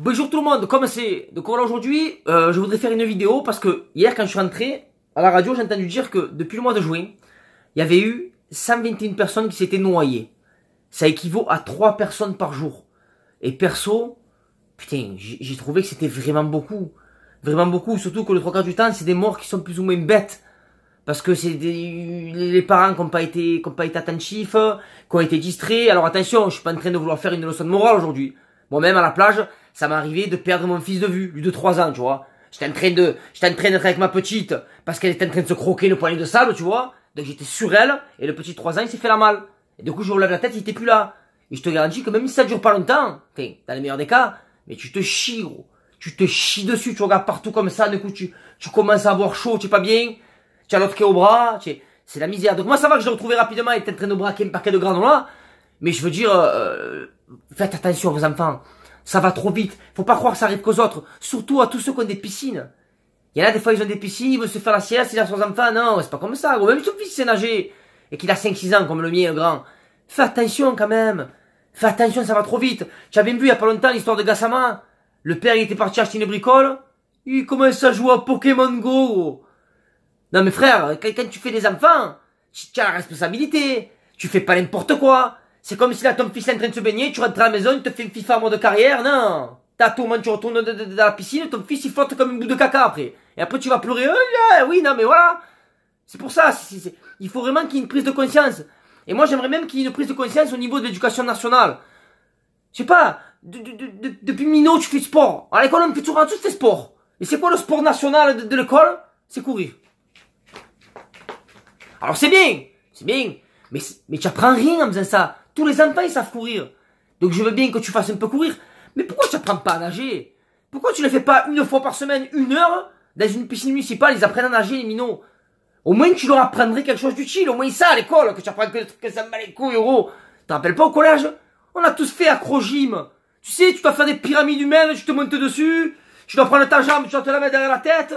Bonjour tout le monde, comment c'est? Donc voilà, aujourd'hui, je voudrais faire une vidéo parce que hier quand je suis rentré à la radio, j'ai entendu dire que depuis le mois de juin, il y avait eu 121 personnes qui s'étaient noyées. Ça équivaut à 3 personnes par jour. Et perso, putain, j'ai trouvé que c'était vraiment beaucoup. Vraiment beaucoup, surtout que le 3/4 du temps, c'est des morts qui sont plus ou moins bêtes. Parce que c'est les parents qui n'ont pas été attentifs, qui ont été distraits. Alors attention, je suis pas en train de vouloir faire une leçon de morale aujourd'hui. Moi-même à la plage, ça m'est arrivé de perdre mon fils de vue, lui de 3 ans, tu vois. J'étais en train d'être avec ma petite, parce qu'elle était en train de se croquer le poignet de sable, tu vois. Donc j'étais sur elle, et le petit 3 ans, il s'est fait la malle. Et du coup, je relève la tête, il était plus là. Et je te garantis que même si ça dure pas longtemps, dans le meilleur des cas, mais tu te chies, gros. Tu te chies dessus, tu regardes partout comme ça, du coup, tu commences à avoir chaud, tu es pas bien. Tu as l'autre qui est au bras, c'est la misère. Donc moi, ça va que je l'ai retrouvé rapidement, il était en train de braquer un paquet de granola. Mais je veux dire, faites attention, vos enfants. Ça va trop vite. Faut pas croire que ça arrive qu'aux autres. Surtout à tous ceux qui ont des piscines. Il y en a des fois, ils ont des piscines, ils veulent se faire la sieste, ils ont leurs enfants. Non, c'est pas comme ça, gros. Même si ton fils sait nager, et qu'il a 5-6 ans, comme le mien, le grand. Fais attention, quand même. Fais attention, ça va trop vite. Tu as bien vu, il y a pas longtemps, l'histoire de Gassama. Le père, il était parti acheter une bricole. Il commence à jouer à Pokémon Go, gros. Non, mais frère, quand tu fais des enfants, tu as la responsabilité. Tu fais pas n'importe quoi. C'est comme si là, ton fils est en train de se baigner, tu rentres à la maison, il te fait une FIFA en mode carrière, non. T'as tout le monde, tu retournes dans la piscine, ton fils il flotte comme une boule de caca après. Et après tu vas pleurer, oui, non mais voilà. C'est pour ça, il faut vraiment qu'il y ait une prise de conscience. Et moi j'aimerais même qu'il y ait une prise de conscience au niveau de l'éducation nationale. Je sais pas, depuis minot tu fais sport. À l'école on fait toujours tous tes sports. Et c'est quoi le sport national de l'école? C'est courir. Alors c'est bien, mais tu apprends rien en faisant ça. Tous les enfants ils savent courir. Donc je veux bien que tu fasses un peu courir. Mais pourquoi tu n'apprends pas à nager? Pourquoi tu ne le fais pas une fois par semaine, 1 heure, dans une piscine municipale, ils apprennent à nager les minots? Au moins tu leur apprendrais quelque chose d'utile, au moins ça à l'école, que tu apprends que des trucs que ça me bat les couilles, gros. T'en rappelles pas au collège? On a tous fait acro-gym. Tu sais, tu dois faire des pyramides humaines, tu te montes dessus, tu dois prendre ta jambe, tu dois te la mettre derrière la tête.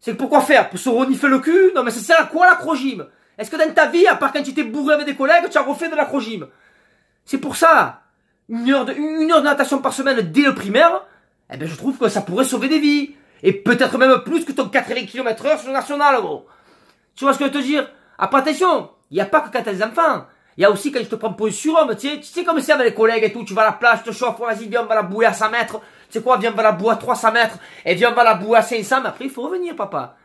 C'est pourquoi faire? Pour se renifler le cul? Non mais ça sert à quoi l'acro-gym? Est-ce que dans ta vie, à part quand tu t'es bourré avec des collègues, tu as refait de l'acro-gym? C'est pour ça. 1 heure de natation par semaine dès le primaire, eh ben je trouve que ça pourrait sauver des vies. Et peut-être même plus que ton 80 km/h sur le national, gros. Tu vois ce que je veux te dire? Après attention, il n'y a pas que quand t'as des enfants. Il y a aussi quand je te prends pour un surhomme, tu sais comme c'est avec les collègues et tout, tu vas à la plage, tu te chauffes, vas-y, viens, on va la bouer à 100 mètres. Tu sais quoi, viens, on va la bouer à 300 mètres. Et viens, on va la bouer à 500, mais après il faut revenir, papa.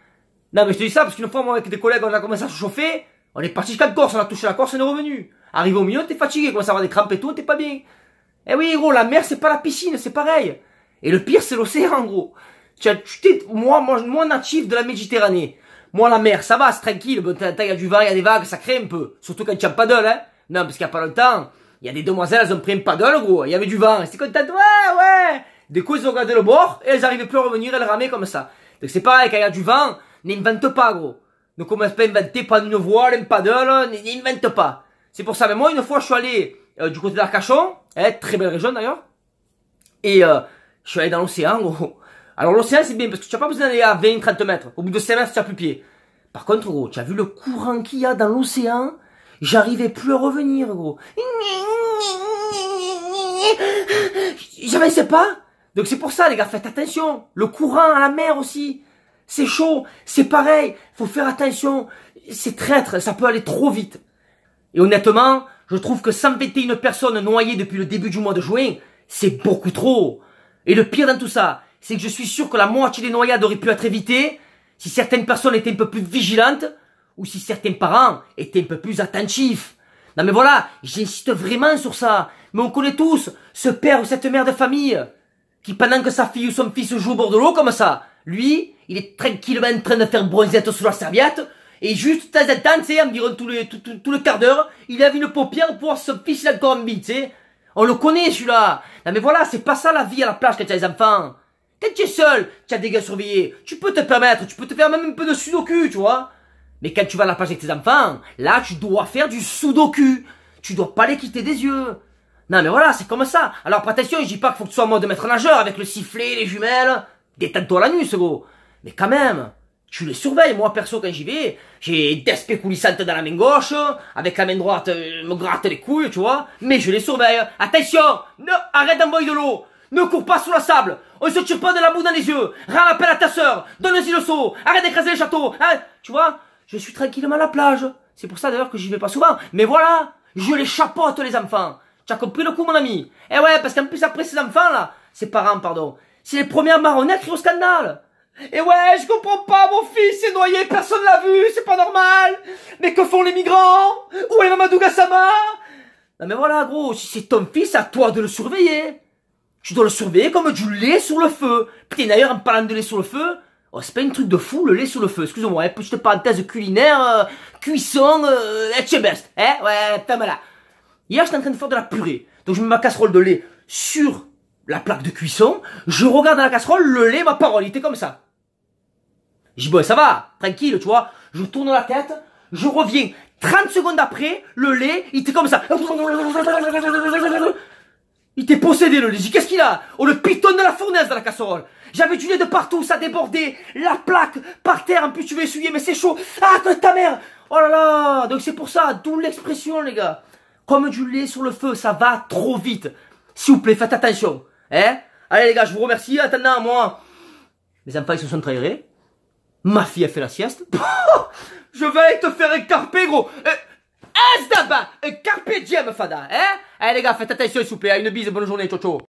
Non mais je te dis ça parce qu'une fois, moi avec des collègues, on a commencé à se chauffer, on est parti jusqu'à Corse, on a touché la Corse et on est revenu. Arrivé au milieu, t'es fatigué, commence à avoir des crampes et tout, t'es pas bien. Eh oui, gros, la mer, c'est pas la piscine, c'est pareil. Et le pire, c'est l'océan, gros. Moi, natif de la Méditerranée. Moi, la mer, ça va, c'est tranquille. Bon, il y a du vent, il y a des vagues, ça crée un peu. Surtout quand tu as un paddle, hein. Non, parce qu'il y a pas longtemps, il y a des demoiselles, elles ont pris un paddle, gros. Il y avait du vent. Elles étaient contentes, ouais. Du coup, elles ont regardé le bord, et elles arrivaient plus à revenir, elles ramaient comme ça. Donc c'est pareil, quand il y a du vent, n'invente pas, gros. Ne commence pas à inventer, pas une voile, un paddle, n'invente pas. C'est pour ça, mais moi, une fois, je suis allé du côté d'Arcachon, très belle région d'ailleurs, et je suis allé dans l'océan, gros. Alors l'océan c'est bien, parce que tu n'as pas besoin d'aller à 20-30 mètres, au bout de 5 mètres tu n'as plus pied. Par contre, gros, tu as vu le courant qu'il y a dans l'océan? J'arrivais plus à revenir, gros. J'avançais pas. Donc c'est pour ça, les gars, faites attention. Le courant à la mer aussi, c'est chaud, c'est pareil, faut faire attention. C'est traître, ça peut aller trop vite. Et honnêtement, je trouve que 121 personnes noyées depuis le début du mois de juin, c'est beaucoup trop. Et le pire dans tout ça, c'est que je suis sûr que la moitié des noyades auraient pu être évitées si certaines personnes étaient un peu plus vigilantes ou si certains parents étaient un peu plus attentifs. Non mais voilà, j'insiste vraiment sur ça. Mais on connaît tous ce père ou cette mère de famille qui pendant que sa fille ou son fils joue au bord de l'eau comme ça, lui, il est tranquillement en train de faire bronzette sur la serviette. Et juste, de temps en temps, tu sais, environ tout le quart d'heure, il avait une paupière pour voir son fils, il a encore envie, tu sais. On le connaît, celui-là. Non, mais voilà, c'est pas ça la vie à la plage quand tu as des enfants. Quand tu es seul, tu as des gars surveillés, tu peux te permettre, tu peux te faire même un peu de sudoku, tu vois. Mais quand tu vas à la plage avec tes enfants, là, tu dois faire du sudoku. Tu dois pas les quitter des yeux. Non, mais voilà, c'est comme ça. Alors, attention, je dis pas qu'il faut que tu sois en mode maître nageur avec le sifflet, les jumelles. Détends-toi la nuit, ce gros. Mais quand même, tu les surveilles. Moi, perso, quand j'y vais, j'ai des spé coulissantes dans la main gauche, avec la main droite, me gratte les couilles, tu vois. Mais je les surveille. Attention! Non, arrête d'envoyer de l'eau! Ne cours pas sous la sable. On se tire pas de la boue dans les yeux. Rends l'appel à ta sœur. Donne-lui le seau. Arrête d'écraser les châteaux. Arrête. Tu vois, je suis tranquillement à la plage. C'est pour ça d'ailleurs que j'y vais pas souvent. Mais voilà, je les chapeaute les enfants. Tu as compris le coup mon ami? Eh ouais, parce qu'en plus après ces enfants là, ces parents pardon, c'est les premiers à marronner à crier au scandale. Et ouais, je comprends pas, mon fils s'est noyé, personne l'a vu, c'est pas normal. Mais que font les migrants? Où est Mamadou Gassama? Non mais voilà gros, si c'est ton fils, à toi de le surveiller. Tu dois le surveiller comme du lait sur le feu. Putain d'ailleurs en parlant de lait sur le feu, oh, c'est pas un truc de fou le lait sur le feu, excuse-moi, petite parenthèse culinaire, cuisson, et best, hein, ouais, t'as mal là. Hier j'étais en train de faire de la purée, donc je mets ma casserole de lait sur la plaque de cuisson, je regarde dans la casserole, le lait, ma parole, il était comme ça. Je dis bon ça va, tranquille tu vois, je tourne la tête, je reviens, 30 secondes après, le lait, il était comme ça. Il était possédé le lait, j'ai dit qu'est-ce qu'il a? Oh le piton de la fournaise dans la casserole. J'avais du lait de partout, ça débordait, la plaque par terre, en plus tu veux essuyer mais c'est chaud. Ah que ta mère. Oh là là, donc c'est pour ça, d'où l'expression les gars. Comme du lait sur le feu, ça va trop vite. S'il vous plaît, faites attention. Hein? Allez les gars, je vous remercie, attendant moi. Mes enfants ils se sont trahirés. Ma fille a fait la sieste. Je vais aller te faire un carpe gros. Un carpe diem fada. Hein? Allez les gars, faites attention s'il vous plaît. Une bise, bonne journée, ciao ciao.